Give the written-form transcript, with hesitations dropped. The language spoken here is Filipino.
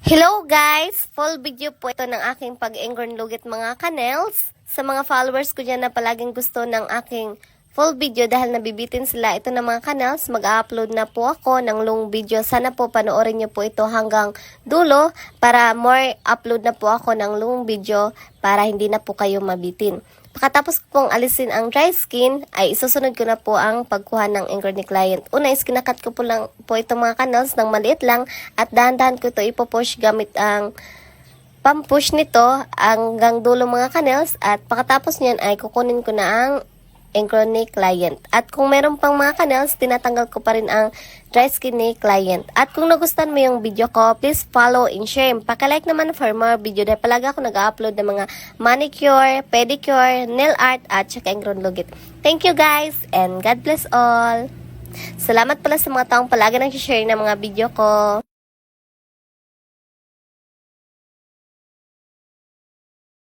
Hello guys! Full video po ito ng aking pag-ingrown lugit mga kanels. Sa mga followers ko dyan na palaging gusto ng aking full video dahil nabibitin sila ito ng mga kanels, mag-upload na po ako ng long video. Sana po panoorin niyo po ito hanggang dulo para more upload na po ako ng long video para hindi na po kayo mabitin. Pagkatapos pong alisin ang dry skin, ay isusunod ko na po ang pagkuha ng ingrown ni client. Una is kinakat ko po lang po itong mga canals ng maliit lang at dahan-dahan ko ito ipopush gamit ang pampush nito hanggang dulo mga canals at pagkatapos niyan ay kukunin ko na ang ingrown ni client. At kung meron pang mga canals, tinatanggal ko pa rin ang dry skin ni client. At kung nagustuhan mo yung video ko, please follow and share. Paka-like naman for more video dahil palagi ako nag-upload ng mga manicure, pedicure, nail art at saka ingrown lugit. Thank you guys and God bless all. Salamat pala sa mga taong palagi nag-share ng mga video ko.